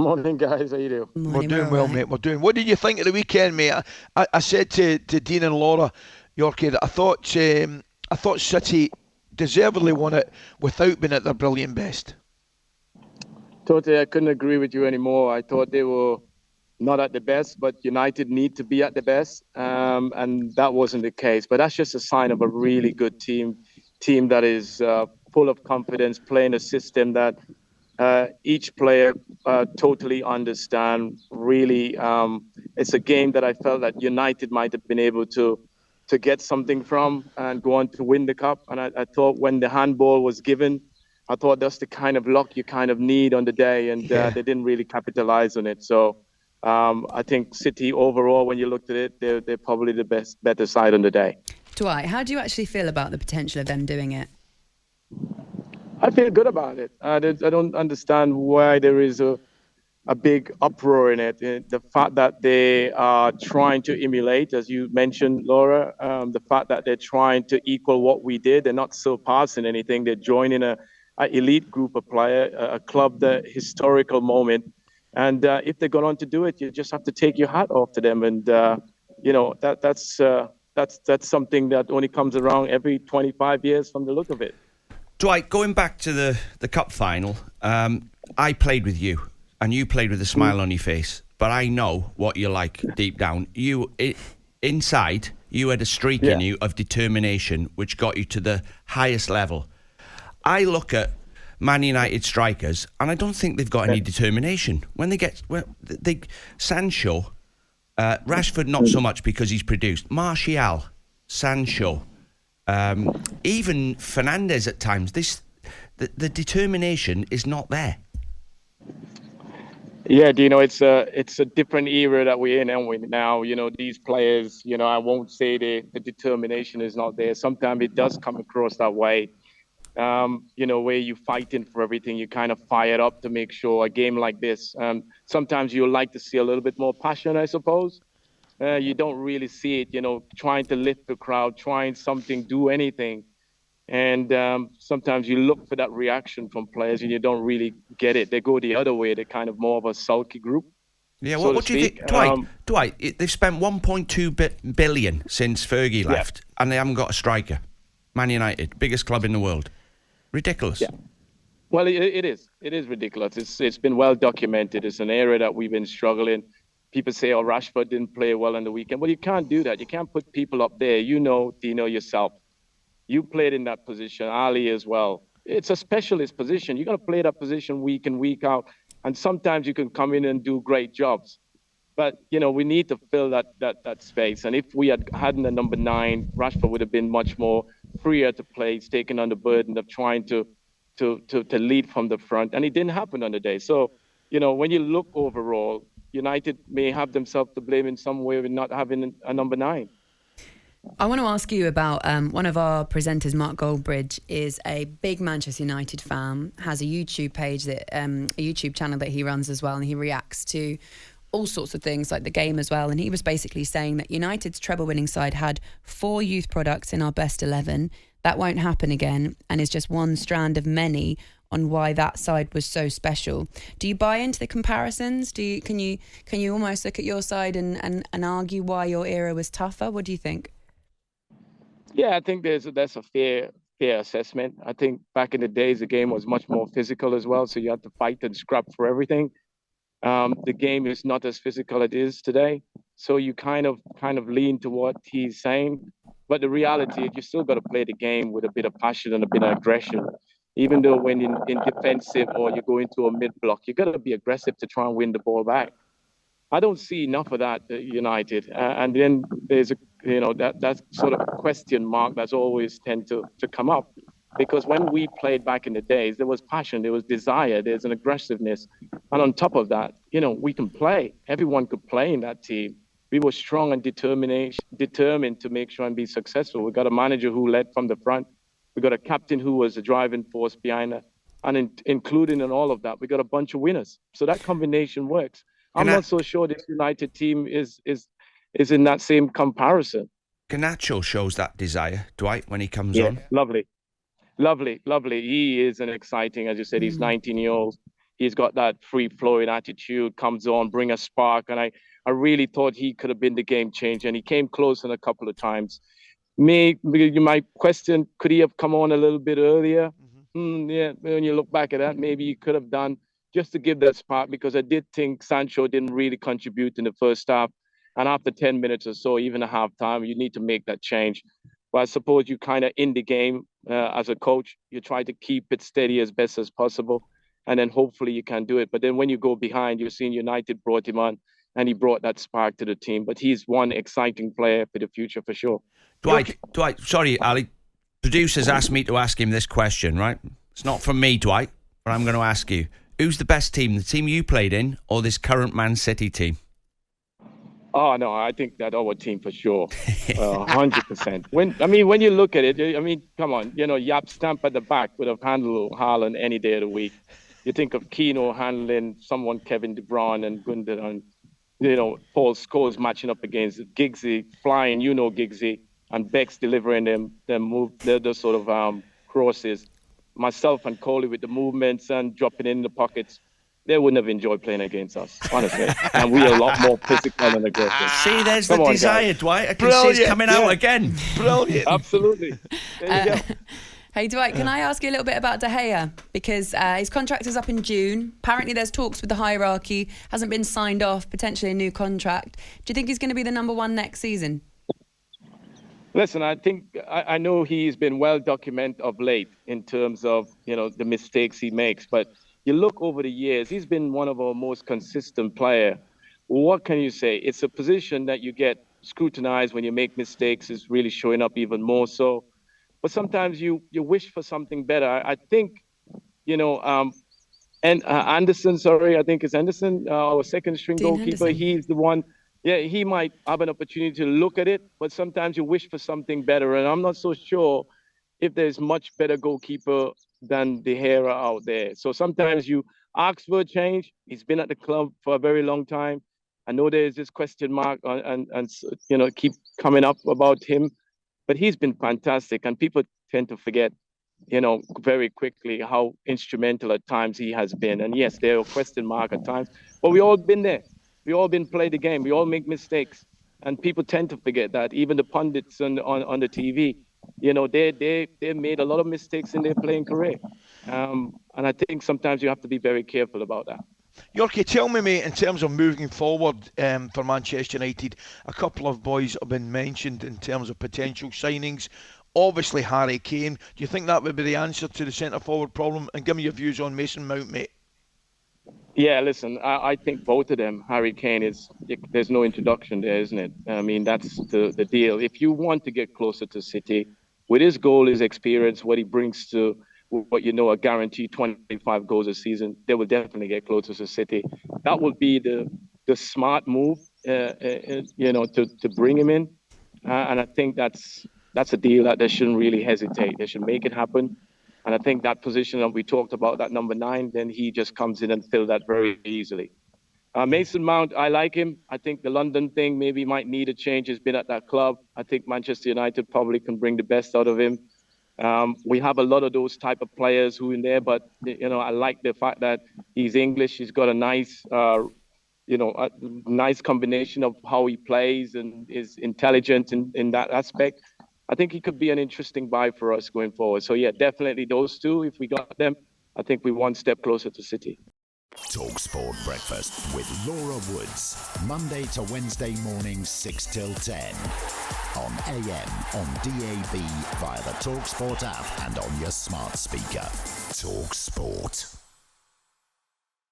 Morning, guys. How you doing? We're Morning, we're doing all well, right. mate. We're doing. What did you think of the weekend, mate? I said to Dean and Laura Yorke that I thought City deservedly won it without being at their brilliant best. Totally, I couldn't agree with you anymore. I thought they were not at the best, but United need to be at the best, and that wasn't the case. But that's just a sign of a really good team that is full of confidence, playing a system that each player totally understand. Really, it's a game that I felt that United might have been able to get something from and go on to win the cup. And I thought when the handball was given, I thought that's the kind of luck you kind of need on the day, and Yeah. they didn't really capitalize on it. So I think City overall, when you looked at it, they're probably the better side on the day. Dwight, how do you actually feel about the potential of them doing it? I feel good about it. I don't understand why there is a big uproar in it. The fact that they are trying to emulate, as you mentioned, Laura, the fact that they're trying to equal what we did, they're not surpassing anything. They're joining a elite group of players, a club, the historical moment. And if they're going on to do it, you just have to take your hat off to them. And that's something that only comes around every 25 years from the look of it. Dwight, going back to the cup final, I played with you, and you played with a smile on your face. But I know what you're like deep down. Inside, you had a streak in you of determination, which got you to the highest level. I look at Man United strikers, and I don't think they've got any determination. Sancho, Rashford, not so much because he's produced. Martial, Sancho. Even Fernandes at times, the determination is not there. Yeah, Dino, it's a different era that we're in, and we now, these players, I won't say the determination is not there. Sometimes it does come across that way. Where you're fighting for everything, you kind of fired up to make sure a game like this. Sometimes you like to see a little bit more passion, I suppose. You don't really see it, trying to lift the crowd, trying something, do anything. And sometimes you look for that reaction from players and you don't really get it. They go the other way. They're kind of more of a sulky group. Yeah, so what to do you speak. think? Dwight, they've spent 1.2 billion since Fergie left, and they haven't got a striker. Man United, biggest club in the world. Ridiculous. Yeah. Well, it is. It is ridiculous. It's been well documented. It's an area that we've been struggling. People say, oh, Rashford didn't play well on the weekend. Well, you can't do that. You can't put people up there. Dino, yourself. You played in that position, Ali as well. It's a specialist position. You're going to play that position week in, week out. And sometimes you can come in and do great jobs. But, we need to fill that space. And if we had a number 9, Rashford would have been much more freer to play. He's taken on the burden of trying to lead from the front. And it didn't happen on the day. So, when you look overall, United may have themselves to blame in some way with not having a number 9. I want to ask you about one of our presenters, Mark Goldbridge, is a big Manchester United fan, has a YouTube page, a YouTube channel that he runs as well, and he reacts to all sorts of things like the game as well. And he was basically saying that United's treble-winning side had 4 youth products in our best 11. That won't happen again, and is just one strand of many on why that side was so special. Do you buy into the comparisons? Can you almost look at your side and argue why your era was tougher? What do you think? Yeah, I think that's a fair assessment. I think back in the days, the game was much more physical as well. So you had to fight and scrap for everything. The game is not as physical as it is today. So you kind of lean to what he's saying. But the reality is you still got to play the game with a bit of passion and a bit of aggression. Even though when in defensive or you go into a mid-block, you got to be aggressive to try and win the ball back. I don't see enough of that at United. And then there's that sort of question mark that's always tend to come up. Because when we played back in the days, there was passion, there was desire, there's an aggressiveness. And on top of that, we can play. Everyone could play in that team. We were strong and determined to make sure and be successful. We got a manager who led from the front. We got a captain who was the driving force behind it. And including in all of that, we got a bunch of winners. So that combination works. I'm not so sure this United team is in that same comparison. Garnacho shows that desire, Dwight, when he comes on. Lovely. He is an exciting, as you said, he's 19 years old. He's got that free-flowing attitude, comes on, bring a spark. And I really thought he could have been the game changer. And he came close in a couple of times. You might question, could he have come on a little bit earlier? Yeah, when you look back at that, maybe he could have done just to give that spark, because I did think Sancho didn't really contribute in the first half. And after 10 minutes or so, even a half time, you need to make that change. But I suppose you kind of in the game as a coach, you try to keep it steady as best as possible. And then hopefully you can do it. But then when you go behind, you're seeing United brought him on and he brought that spark to the team. But he's one exciting player for the future for sure. Dwight, sorry, Ali. Producers asked me to ask him this question, right? It's not from me, Dwight, but I'm going to ask you. Who's the best team, the team you played in or this current Man City team? Oh, no, I think that our team for sure. 100%. When you look at it, come on, Yap Stamp at the back would have handled Haaland any day of the week. You think of Keno handling someone, Kevin De Bruyne and Gundogan, Paul Scholes matching up against Giggsy, flying, Giggsy, and Beck's delivering them the sort of crosses. Myself and Coley with the movements and dropping in the pockets. They wouldn't have enjoyed playing against us, honestly. And we are a lot more physical and aggressive. See, there's the desire, guys. Dwight. I can see it's coming out again. Brilliant. Absolutely. There you go. Hey, Dwight, can I ask you a little bit about De Gea? Because his contract is up in June. Apparently there's talks with the hierarchy. Hasn't been signed off, potentially a new contract. Do you think he's going to be the number one next season? Listen, I know he's been well documented of late in terms of, the mistakes he makes. But you look over the years, he's been one of our most consistent players. What can you say? It's a position that you get scrutinized when you make mistakes, is really showing up even more so. But sometimes you wish for something better. I think, Anderson, I think it's Anderson, our second string goalkeeper. Henderson. He's the one. Yeah, he might have an opportunity to look at it, but sometimes you wish for something better. And I'm not so sure if there's much better goalkeeper than De Gea out there. So sometimes you ask for a change. He's been at the club for a very long time. I know there's this question mark and keep coming up about him, but he's been fantastic. And people tend to forget, very quickly how instrumental at times he has been. And yes, there are question mark at times, but we all been there. We all been played the game. We all make mistakes, and people tend to forget that. Even the pundits on the TV, they made a lot of mistakes in their playing career, and I think sometimes you have to be very careful about that. Yorkie, tell me, mate, in terms of moving forward for Manchester United, a couple of boys have been mentioned in terms of potential signings. Obviously, Harry Kane. Do you think that would be the answer to the centre forward problem? And give me your views on Mason Mount, mate. Yeah, listen, I think both of them, Harry Kane, there's no introduction there, isn't it? I mean, that's the deal. If you want to get closer to City, with his goal, his experience, what he brings to a guaranteed 25 goals a season, they will definitely get closer to City. That would be the smart move, to bring him in. And I think that's a deal that they shouldn't really hesitate. They should make it happen. And I think that position that we talked about, that number 9, then he just comes in and fills that very easily. Mason Mount, I like him. I think the London thing maybe might need a change. He's been at that club. I think Manchester United probably can bring the best out of him. We have a lot of those type of players who in there, but, I like the fact that he's English. He's got a nice, nice combination of how he plays and is intelligent in that aspect. I think he could be an interesting buy for us going forward. So, yeah, definitely those two. If we got them, I think we're one step closer to City. talkSPORT Breakfast with Laura Woods. Monday to Wednesday mornings 6 till 10. On AM, on DAB, via the talkSPORT app and on your smart speaker. talkSPORT.